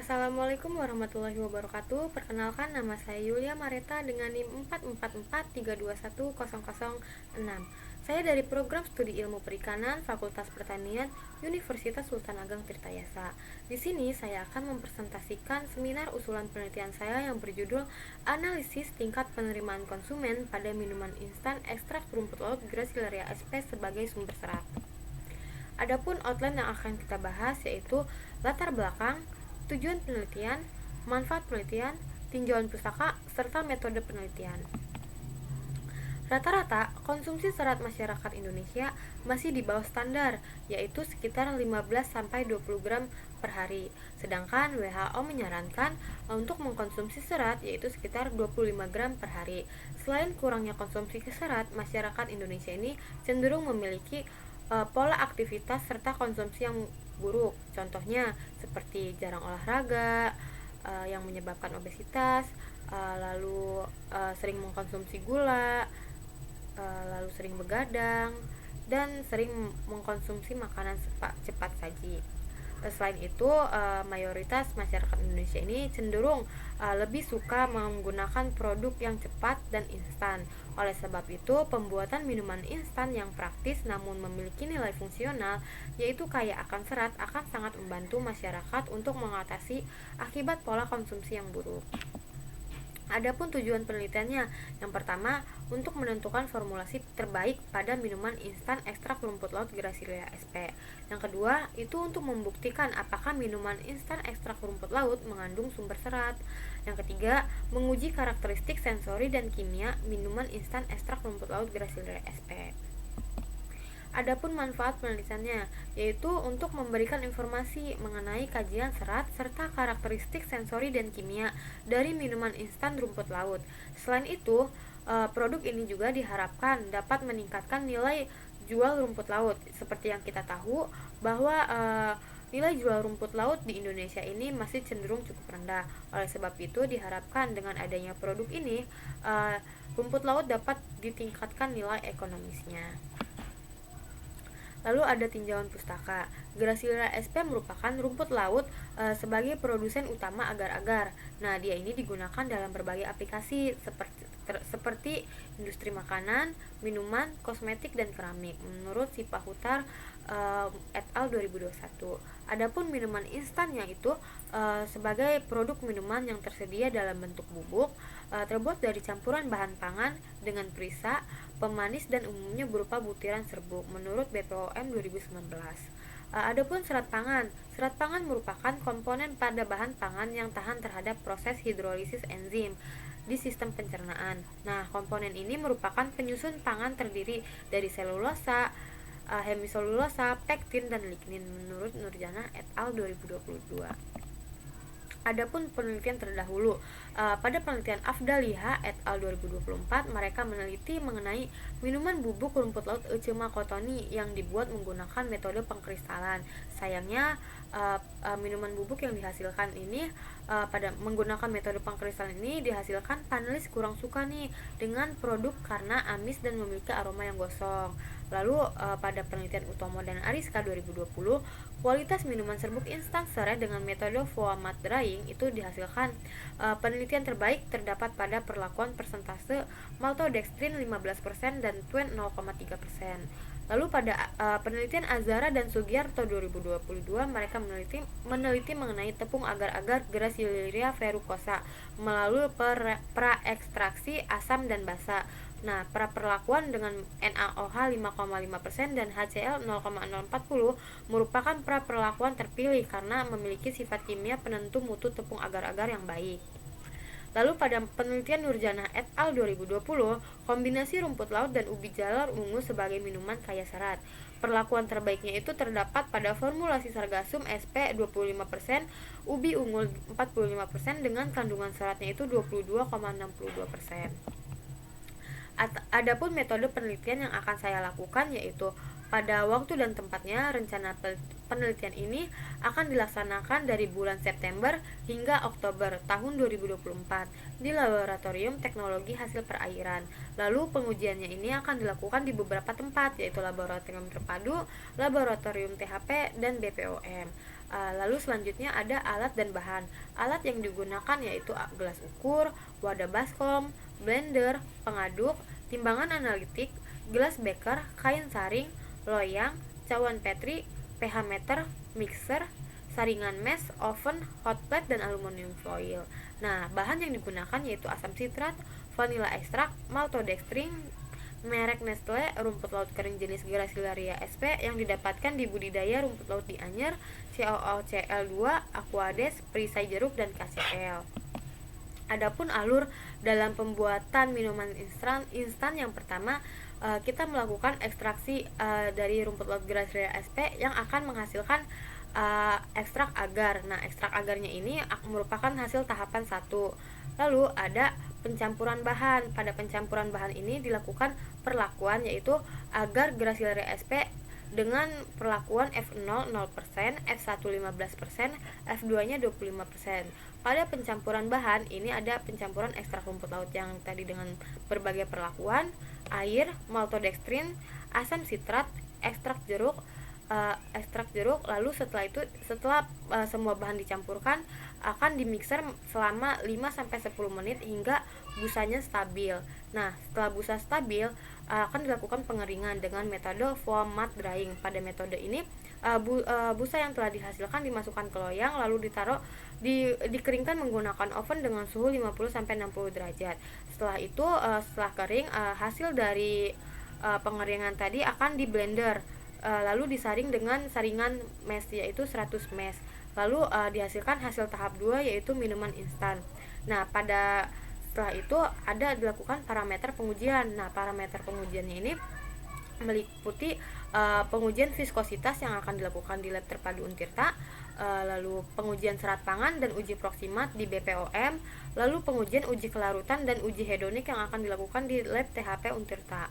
Assalamualaikum warahmatullahi wabarakatuh. Perkenalkan, nama saya Yulia Mareta dengan NIM 444321006. Saya dari Program Studi Ilmu Perikanan Fakultas Pertanian Universitas Sultan Ageng Tirtayasa. Di sini saya akan mempresentasikan seminar usulan penelitian saya yang berjudul Analisis Tingkat Penerimaan Konsumen pada Minuman Instan Ekstrak Rumput Laut Gracilaria sp sebagai sumber serat. Adapun outline yang akan kita bahas yaitu latar belakang, tujuan penelitian, manfaat penelitian, tinjauan pustaka, serta metode penelitian. Rata-rata konsumsi serat masyarakat Indonesia masih di bawah standar, yaitu sekitar 15-20 gram per hari. Sedangkan WHO menyarankan untuk mengkonsumsi serat yaitu sekitar 25 gram per hari. Selain kurangnya konsumsi serat, masyarakat Indonesia ini cenderung memiliki pola aktivitas serta konsumsi yang buruk. Contohnya seperti jarang olahraga, yang menyebabkan obesitas, lalu sering mengkonsumsi gula, lalu sering begadang, dan sering mengkonsumsi makanan cepat saji. Selain itu, mayoritas masyarakat Indonesia ini cenderung lebih suka menggunakan produk yang cepat dan instan. Oleh sebab itu, pembuatan minuman instan yang praktis namun memiliki nilai fungsional, yaitu kaya akan serat, akan sangat membantu masyarakat untuk mengatasi akibat pola konsumsi yang buruk. Adapun tujuan penelitiannya, yang pertama, untuk menentukan formulasi terbaik pada minuman instan ekstrak rumput laut Gracilaria sp. Yang kedua, itu untuk membuktikan apakah minuman instan ekstrak rumput laut mengandung sumber serat. Yang ketiga, menguji karakteristik sensori dan kimia minuman instan ekstrak rumput laut Gracilaria sp. Adapun manfaat penelitiannya, yaitu untuk memberikan informasi mengenai kajian serat serta karakteristik sensori dan kimia dari minuman instan rumput laut. Selain itu, produk ini juga diharapkan dapat meningkatkan nilai jual rumput laut. Seperti yang kita tahu bahwa nilai jual rumput laut di Indonesia ini masih cenderung cukup rendah. Oleh sebab itu, diharapkan dengan adanya produk ini, rumput laut dapat ditingkatkan nilai ekonomisnya. Lalu ada tinjauan pustaka. Gracilaria sp merupakan rumput laut sebagai produsen utama agar-agar. Nah, dia ini digunakan dalam berbagai aplikasi seperti industri makanan, minuman, kosmetik, dan keramik, menurut Sipahutar et al. 2021. Adapun minuman instan yaitu sebagai produk minuman yang tersedia dalam bentuk bubuk, terbuat dari campuran bahan pangan dengan perisa, pemanis, dan umumnya berupa butiran serbuk, menurut BPOM 2019. Adapun serat pangan. Serat pangan merupakan komponen pada bahan pangan yang tahan terhadap proses hidrolisis enzim di sistem pencernaan. Nah, komponen ini merupakan penyusun pangan terdiri dari selulosa, hemiselulosa, pektin, dan lignin, menurut Nurjana et al. 2022. Adapun penelitian terdahulu, pada penelitian Afdaliha et al. 2024, mereka meneliti mengenai minuman bubuk rumput laut Ecema cotoni yang dibuat menggunakan metode pengkristalan. Sayangnya, minuman bubuk yang dihasilkan ini pada menggunakan metode pengkristalan ini dihasilkan panelis kurang suka nih dengan produk karena amis dan memiliki aroma yang gosong. Lalu pada penelitian Utomo dan Ariska 2020, kualitas minuman serbuk instan serat dengan metode Voamat drying itu dihasilkan. Penelitian terbaik terdapat pada perlakuan persentase maltodextrin 15% dan tuen 0,3%. Lalu pada penelitian Azara dan Sugiarto 2022, mereka meneliti mengenai tepung agar-agar Gracilaria verrucosa melalui praekstraksi asam dan basa. Nah, perlakuan dengan NaOH 5,5% dan HCl 0,040 merupakan perlakuan terpilih karena memiliki sifat kimia penentu mutu tepung agar-agar yang baik. Lalu pada penelitian Nurjana et al. 2020, kombinasi rumput laut dan ubi jalar ungu sebagai minuman kaya serat. Perlakuan terbaiknya itu terdapat pada formulasi sargasum SP 25%, ubi ungu 45% dengan kandungan seratnya itu 22,62%. Adapun metode penelitian yang akan saya lakukan yaitu Pada waktu dan tempatnya, rencana penelitian ini akan dilaksanakan dari bulan September hingga Oktober tahun 2024 di Laboratorium Teknologi Hasil Perairan. Lalu pengujiannya ini akan dilakukan di beberapa tempat, yaitu Laboratorium Terpadu, Laboratorium THP, dan BPOM. Lalu selanjutnya ada alat dan bahan. Alat yang digunakan yaitu gelas ukur, wadah baskom, blender, pengaduk, timbangan analitik, gelas beker, kain saring, loyang, cawan petri, pH meter, mixer, saringan mesh, oven, hot plate, dan aluminium foil. Nah, bahan yang digunakan yaitu asam sitrat, vanila ekstrak, maltodextrin, merek Nestle, rumput laut kering jenis Gracilaria sp yang didapatkan di budidaya rumput laut di Anyer, COOCL2, Aquades, perisai jeruk, dan KCL. Adapun alur dalam pembuatan minuman instan yang pertama, kita melakukan ekstraksi dari rumput laut Gracilia sp yang akan menghasilkan ekstrak agar. Nah, ekstrak agarnya ini merupakan hasil tahapan 1. Lalu ada pencampuran bahan. Pada pencampuran bahan ini dilakukan perlakuan yaitu agar Gracilia sp dengan perlakuan F0 0%, F1 15%, F2-nya 25%. Pada pencampuran bahan ini ada pencampuran ekstrak rumput laut yang tadi dengan berbagai perlakuan, air, maltodextrin, asam sitrat, ekstrak jeruk, lalu setelah semua bahan dicampurkan akan dimixer selama 5-10 menit hingga busanya stabil. Nah, setelah busa stabil akan dilakukan pengeringan dengan metode foam mat drying. Pada metode ini busa yang telah dihasilkan dimasukkan ke loyang lalu dikeringkan menggunakan oven dengan suhu 50-60 derajat. Setelah itu setelah kering, hasil dari pengeringan tadi akan di blender, lalu disaring dengan saringan mesh yaitu 100 mesh. Lalu dihasilkan hasil tahap 2 yaitu minuman instan. Nah, setelah itu ada dilakukan parameter pengujian. Nah, parameter pengujiannya ini meliputi pengujian viskositas yang akan dilakukan di lab terpadu Untirta, lalu pengujian serat pangan dan uji proksimat di BPOM, lalu pengujian uji kelarutan dan uji hedonik yang akan dilakukan di lab THP Untirta.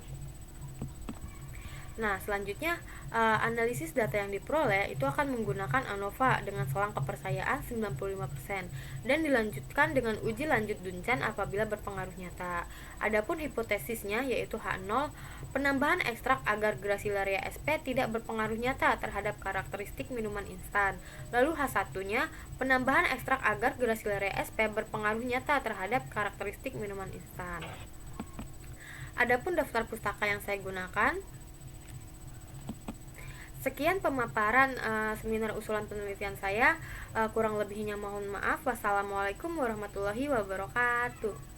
Nah, selanjutnya analisis data yang diperoleh itu akan menggunakan ANOVA dengan selang kepercayaan 95% dan dilanjutkan dengan uji lanjut Duncan apabila berpengaruh nyata. Adapun hipotesisnya yaitu H0, penambahan ekstrak agar Gracilaria sp tidak berpengaruh nyata terhadap karakteristik minuman instan. Lalu H1-nya, penambahan ekstrak agar Gracilaria sp berpengaruh nyata terhadap karakteristik minuman instan. Adapun daftar pustaka yang saya gunakan, sekian pemaparan seminar usulan penelitian saya. Kurang lebihnya mohon maaf. Wassalamualaikum warahmatullahi wabarakatuh.